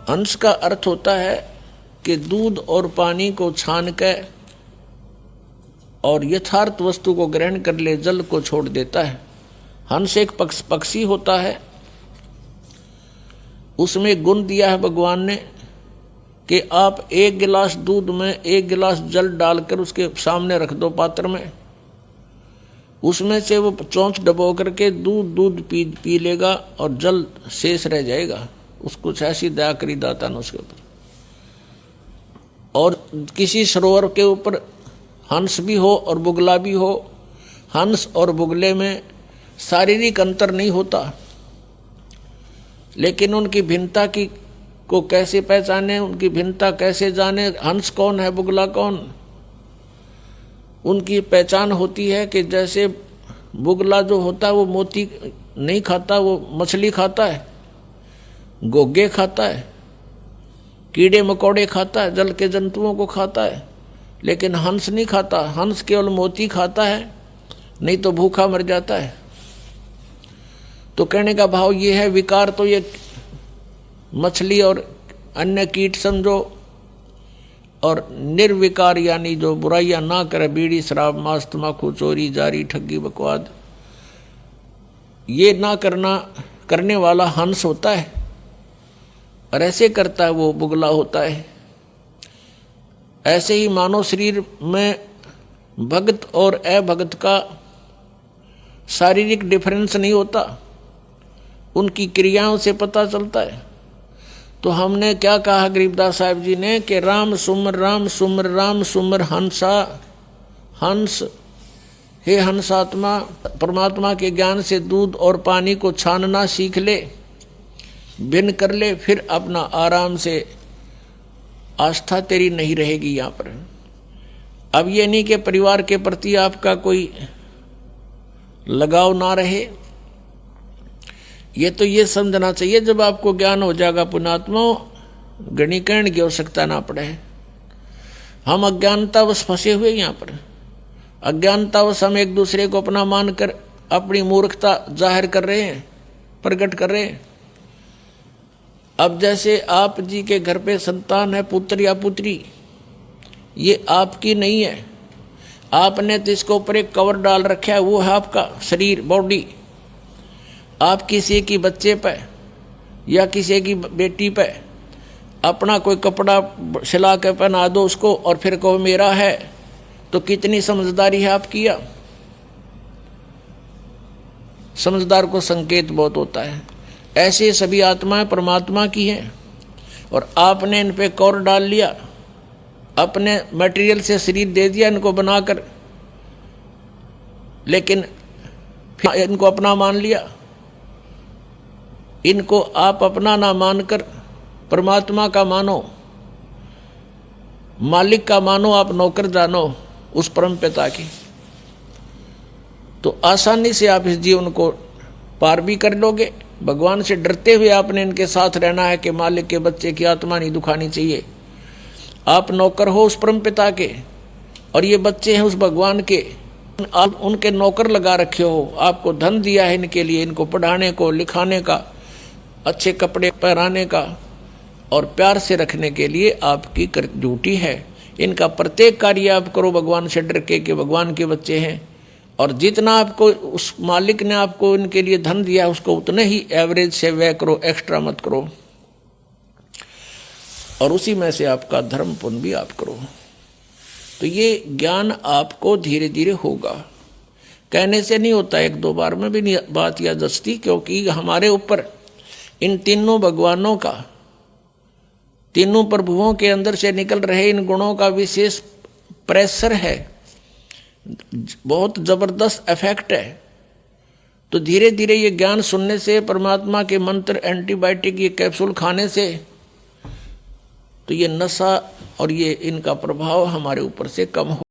हंस का अर्थ होता है कि दूध और पानी को छान के और यथार्थ वस्तु को ग्रहण कर ले, जल को छोड़ देता है। हंस एक पक्षी होता है, उसमें गुण दिया है भगवान ने कि आप एक गिलास दूध में एक गिलास जल डालकर उसके सामने रख दो पात्र में, उसमें से वो चोंच डबो करके दूध पी लेगा और जल शेष रह जाएगा। उसको ऐसी दया करी दाता ने उसके ऊपर। और किसी सरोवर के ऊपर हंस भी हो और बुगला भी हो, हंस और बुगले में शारीरिक अंतर नहीं होता, लेकिन उनकी भिन्नता को कैसे पहचाने, उनकी भिन्नता कैसे जाने, हंस कौन है बुगला कौन। उनकी पहचान होती है कि जैसे बुगला जो होता है वो मोती नहीं खाता, वो मछली खाता है, गोगे खाता है, कीड़े मकोड़े खाता है, जल के जंतुओं को खाता है, लेकिन हंस नहीं खाता। हंस केवल मोती खाता है, नहीं तो भूखा मर जाता है। तो कहने का भाव ये है, विकार तो ये मछली और अन्य कीट समझो, और निर्विकार यानी जो बुराइयां ना करे, बीड़ी शराब मांस तम्बाकू चोरी जारी ठगी बकवाद, ये ना करने वाला हंस होता है, और ऐसे करता है वो बुगला होता है। ऐसे ही मानव शरीर में भगत और अभगत का शारीरिक डिफरेंस नहीं होता, उनकी क्रियाओं से पता चलता है। तो हमने क्या कहा गरीबदास साहब जी ने कि राम सुमर राम सुमर हंसा। हंस हे हंसात्मा, परमात्मा के ज्ञान से दूध और पानी को छानना सीख ले, भिन्न कर ले, फिर अपना आराम से आस्था तेरी नहीं रहेगी यहाँ पर। अब ये नहीं कि परिवार के प्रति आपका कोई लगाव ना रहे, ये तो ये समझना चाहिए जब आपको ज्ञान हो जाएगा पुण्यात्मा, गणीकरण की आवश्यकता ना पड़े। हम अज्ञानतावश फंसे हुए यहाँ पर, अज्ञानतावश हम एक दूसरे को अपना मानकर अपनी मूर्खता जाहिर कर रहे हैं, प्रकट कर रहे हैं। अब जैसे आप जी के घर पे संतान है, पुत्र या पुत्री, ये आपकी नहीं है, आपने तो इसके ऊपर एक कवर डाल रखा है, वो है आपका शरीर बॉडी। आप किसी की बच्चे पे या किसी की बेटी पे अपना कोई कपड़ा सिला के पहना दो उसको और फिर कहो मेरा है, तो कितनी समझदारी है आपकी। या समझदार को संकेत बहुत होता है। ऐसे सभी आत्माएं परमात्मा की हैं, और आपने इन पे कौर डाल लिया, अपने मटेरियल से शरीर दे दिया इनको बनाकर, लेकिन फिर इनको अपना मान लिया। इनको आप अपना ना मानकर परमात्मा का मानो, मालिक का मानो, आप नौकर जानो उस परम पिता की, तो आसानी से आप इस जीवन को पार भी कर लोगे। भगवान से डरते हुए आपने इनके साथ रहना है कि मालिक के बच्चे की आत्मा नहीं दुखानी चाहिए। आप नौकर हो उस परम पिता के, और ये बच्चे हैं उस भगवान के, आप उनके नौकर लगा रखे हो। आपको धन दिया है इनके लिए, इनको पढ़ाने को, लिखाने का, अच्छे कपड़े पहनाने का और प्यार से रखने के लिए आपकी ड्यूटी है। इनका प्रत्येक कार्य आप करो भगवान से डर के कि भगवान के बच्चे हैं, और जितना आपको उस मालिक ने आपको इनके लिए धन दिया है उसको उतने ही एवरेज से व्यय करो, एक्स्ट्रा मत करो, और उसी में से आपका धर्म पुण्य भी आप करो। तो ये ज्ञान आपको धीरे धीरे होगा, कहने से नहीं होता, एक दो बार में भी नहीं बात या जस्ती, क्योंकि हमारे ऊपर इन तीनों भगवानों का, तीनों प्रभुओं के अंदर से निकल रहे इन गुणों का विशेष प्रेशर है, बहुत जबरदस्त इफेक्ट है। तो धीरे धीरे ये ज्ञान सुनने से, परमात्मा के मंत्र, एंटीबायोटिक, ये कैप्सूल खाने से, तो ये नशा और ये इनका प्रभाव हमारे ऊपर से कम हो।